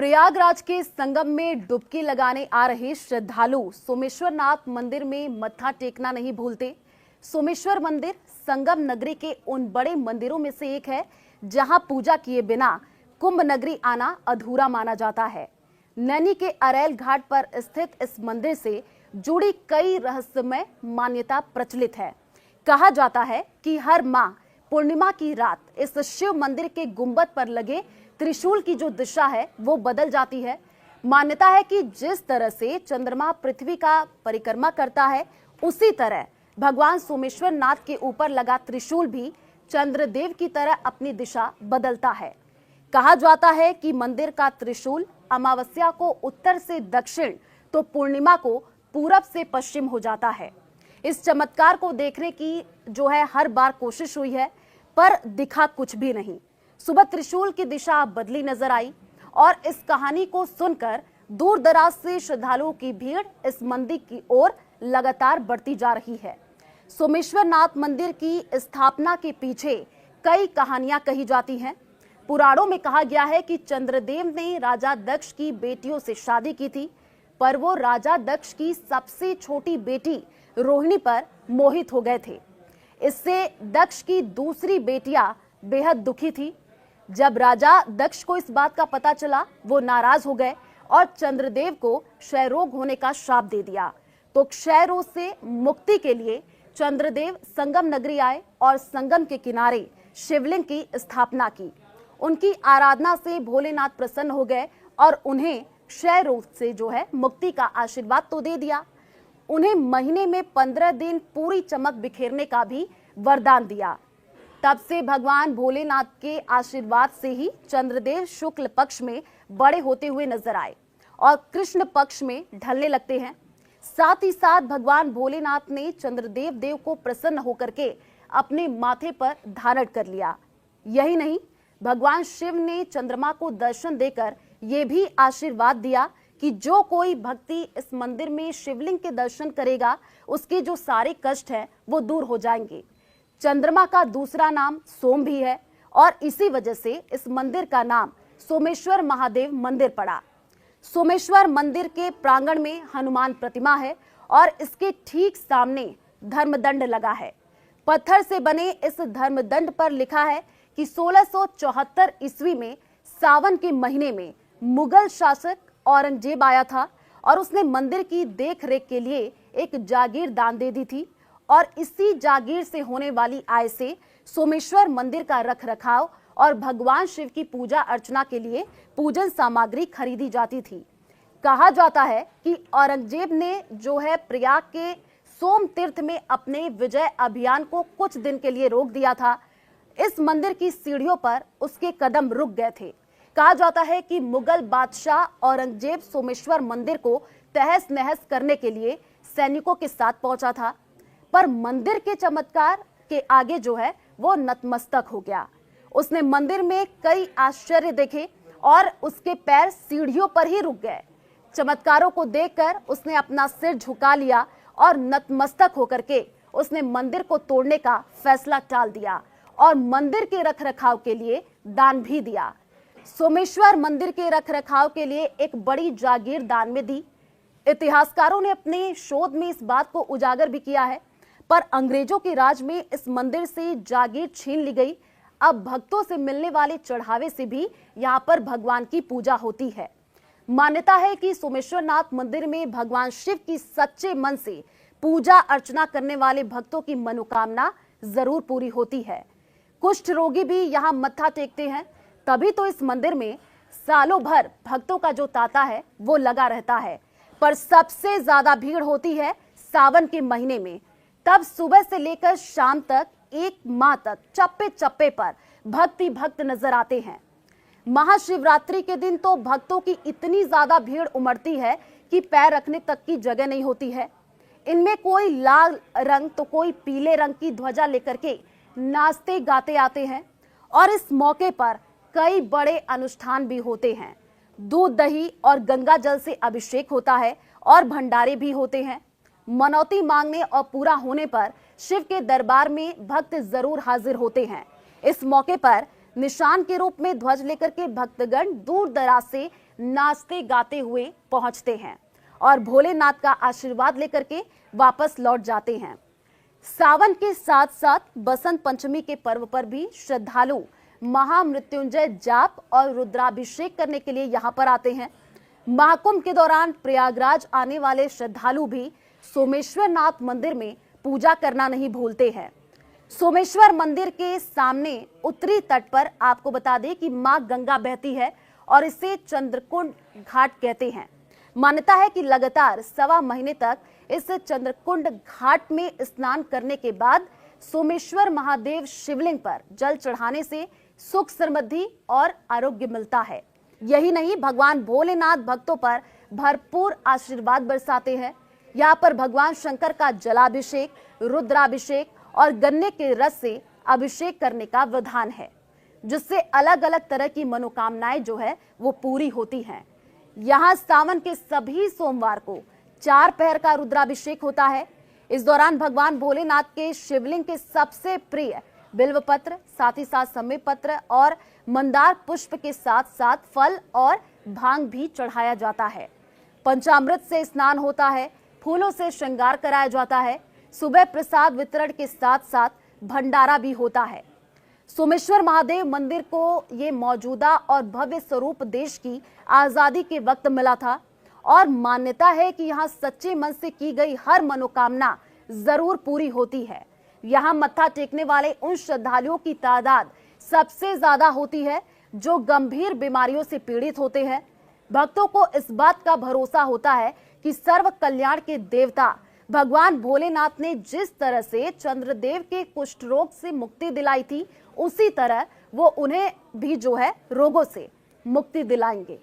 प्रयागराज के संगम में डुबकी लगाने आ रहे श्रद्धालु सोमेश्वरनाथ मंदिर में मत्था टेकना नहीं भूलते। सोमेश्वर मंदिर संगम नगरी के उन बड़े मंदिरों में से एक है जहां पूजा किए बिना कुंभ नगरी आना अधूरा माना जाता है। नैनी के अरैल घाट पर स्थित इस मंदिर से जुड़ी कई रहस्यमय मान्यता प्रचलित है। कहा जाता है कि हर माह पूर्णिमा की रात इस शिव मंदिर के गुंबद पर लगे त्रिशूल की जो दिशा है वो बदल जाती है। मान्यता है कि जिस तरह से चंद्रमा पृथ्वी का परिक्रमा करता है उसी तरह भगवान सोमेश्वर नाथ के ऊपर लगा त्रिशूल भी चंद्रदेव की तरह अपनी दिशा बदलता है। कहा जाता है कि मंदिर का त्रिशूल अमावस्या को उत्तर से दक्षिण तो पूर्णिमा को पूरब से पश्चिम हो जाता है। इस चमत्कार को देखने की जो है हर बार कोशिश हुई है पर दिखा कुछ भी नहीं। सुबह त्रिशूल की दिशा बदली नजर आई और इस कहानी को सुनकर दूर दराज से श्रद्धालुओं की भीड़ इस मंदिर की ओर लगातार बढ़ती जा रही है। सोमेश्वर नाथ मंदिर की स्थापना के पीछे कई कहानियां कही जाती हैं। पुराणों में कहा गया है कि चंद्रदेव ने राजा दक्ष की बेटियों से शादी की थी, पर वो राजा दक्ष की सबसे छोटी बेटी रोहिणी पर मोहित हो गए थे। इससे दक्ष की दूसरी बेटियां बेहद दुखी थी। जब राजा दक्ष को इस बात का पता चला वो नाराज हो गए और चंद्रदेव को क्षय रोग होने का श्राप दे दिया। तो क्षय रोग से मुक्ति के लिए चंद्रदेव संगम नगरी आए और संगम के किनारे शिवलिंग की स्थापना की। उनकी आराधना से भोलेनाथ प्रसन्न हो गए और उन्हें क्षय रोग से जो है मुक्ति का आशीर्वाद तो दे दिया। उन्हें महीने में 15 दिन पूरी चमक बिखेरने का भी वरदान दिया। तब से भगवान भोलेनाथ के आशीर्वाद से ही चंद्रदेव शुक्ल पक्ष में बड़े होते हुए नजर आए और कृष्ण पक्ष में ढलने लगते हैं। साथ ही साथ भगवान भोलेनाथ ने चंद्रदेव देव को प्रसन्न होकर के अपने माथे पर धारण कर लिया। यही नहीं, भगवान शिव ने चंद्रमा को दर्शन देकर यह भी आशीर्वाद दिया कि जो कोई भक्ति इस मंदिर में शिवलिंग के दर्शन करेगा उसके जो सारे कष्ट हैं वो दूर हो जाएंगे। चंद्रमा का दूसरा नाम सोम भी है और इसी वजह से इस मंदिर का नाम सोमेश्वर महादेव मंदिर पड़ा। सोमेश्वर मंदिर के प्रांगण में हनुमान प्रतिमा है और इसके ठीक सामने धर्मदंड लगा है। पत्थर से बने इस धर्मदंड पर लिखा है कि 1674 ईस्वी में सावन के महीने में मुगल शासक औरंगजेब आया था और उसने मंदिर की देख रेख के लिए एक जागीर दान दे दी थी और इसी जागीर से होने वाली आय से सोमेश्वर मंदिर का रख रखाव और भगवान शिव की पूजा अर्चना के लिए पूजन सामग्री खरीदी जाती थी। कहा जाता है कि औरंगजेब ने जो है प्रयाग के सोम तीर्थ में अपने विजय अभियान को कुछ दिन के लिए रोक दिया था। इस मंदिर की सीढ़ियों पर उसके कदम रुक गए थे। कहा जाता है कि मुगल बादशाह औरंगजेब सोमेश्वर मंदिर को तहस नहस करने के लिए सैनिकों के साथ पहुंचा था, पर मंदिर के चमत्कार के आगे जो है वो नतमस्तक हो गया। उसने मंदिर में कई आश्चर्य देखे और उसके पैर सीढ़ियों पर ही रुक गए। चमत्कारों को देखकर उसने अपना सिर झुका लिया और नतमस्तक होकर के उसने मंदिर को तोड़ने का फैसला टाल दिया और मंदिर के रखरखाव के लिए दान भी दिया। सोमेश्वर मंदिर के रखरखाव के लिए एक बड़ी जागीर दान में दी। इतिहासकारों ने अपने शोध में इस बात को उजागर भी किया है, पर अंग्रेजों के राज में इस मंदिर से जागीर छीन ली गई। अब भक्तों से मिलने वाले चढ़ावे से भी यहाँ पर भगवान की पूजा होती है। मान्यता है कि सोमेश्वर नाथ मंदिर में भगवान शिव की सच्चे मन से पूजा अर्चना करने वाले भक्तों की मनोकामना जरूर पूरी होती है। कुष्ठ रोगी भी यहाँ मत्था टेकते हैं, तभी तो इस मंदिर में सालों भर भक्तों का जो तांता है वो लगा रहता है। पर सबसे ज्यादा भीड़ होती है सावन के महीने में। तब सुबह से लेकर शाम तक एक माह तक चप्पे चप्पे पर भक्ति भक्त नजर आते हैं। महाशिवरात्रि के दिन तो भक्तों की इतनी ज्यादा भीड़ उमड़ती है कि पैर रखने तक की जगह नहीं होती है। इनमें कोई लाल रंग तो कोई पीले रंग की ध्वजा लेकर के नाचते गाते आते हैं और इस मौके पर कई बड़े अनुष्ठान भी होते हैं। दूध दही और गंगा जल से अभिषेक होता है और भंडारे भी होते हैं। मनौती मांगने और पूरा होने पर शिव के दरबार में भक्त जरूर हाजिर होते हैं। इस मौके पर निशान के रूप में ध्वज लेकर के भक्तगण दूर दराज से नाचते गाते हुए पहुंचते हैं और भोलेनाथ का आशीर्वाद लेकर के वापस लौट जाते हैं। सावन के साथ साथ बसंत पंचमी के पर्व पर भी श्रद्धालु महामृत्युंजय जाप और रुद्राभिषेक करने के लिए यहां पर आते हैं। महाकुंभ के दौरान प्रयागराज आने वाले श्रद्धालु भी सोमेश्वर नाथ मंदिर में पूजा करना नहीं भूलते हैं। सोमेश्वर मंदिर के सामने उत्तरी तट पर आपको बता दें कि मां गंगा बहती है और इसे चंद्रकुंड घाट कहते हैं। मान्यता है कि लगातार 1.25 महीने तक इस चंद्रकुंड घाट में स्नान करने के बाद सोमेश्वर महादेव शिवलिंग पर जल चढ़ाने से सुख समृद्धि और आरोग्य मिलता है। यही नहीं, भगवान भोलेनाथ भक्तों पर भरपूर आशीर्वाद बरसाते हैं। यहाँ पर भगवान शंकर का जलाभिषेक, रुद्राभिषेक और गन्ने के रस से अभिषेक करने का विधान है, जिससे अलग अलग तरह की मनोकामनाएं जो है वो पूरी होती हैं। यहाँ सावन के सभी सोमवार को 4 पहर का रुद्राभिषेक होता है। इस दौरान भगवान भोलेनाथ के शिवलिंग के सबसे प्रिय बिल्वपत्र, साथ ही साथ समय पत्र और मंदार पुष्प के साथ साथ फल और भांग भी चढ़ाया जाता है। पंचामृत से स्नान होता है, फूलों से श्रृंगार कराया जाता है। सुबह प्रसाद वितरण के साथ साथ भंडारा भी होता है। सोमेश्वर महादेव मंदिर को ये मौजूदा और भव्य स्वरूप देश की आजादी के वक्त मिला था और मान्यता है कि यहाँ सच्चे मन से की गई हर मनोकामना जरूर पूरी होती है। यहाँ मत्था टेकने वाले उन श्रद्धालुओं की तादाद सबसे ज्यादा होती है जो गंभीर बीमारियों से पीड़ित होते हैं। भक्तों को इस बात का भरोसा होता है कि सर्व कल्याण के देवता भगवान भोलेनाथ ने जिस तरह से चंद्रदेव के कुष्ठ रोग से मुक्ति दिलाई थी, उसी तरह वो उन्हें भी जो है रोगों से मुक्ति दिलाएंगे।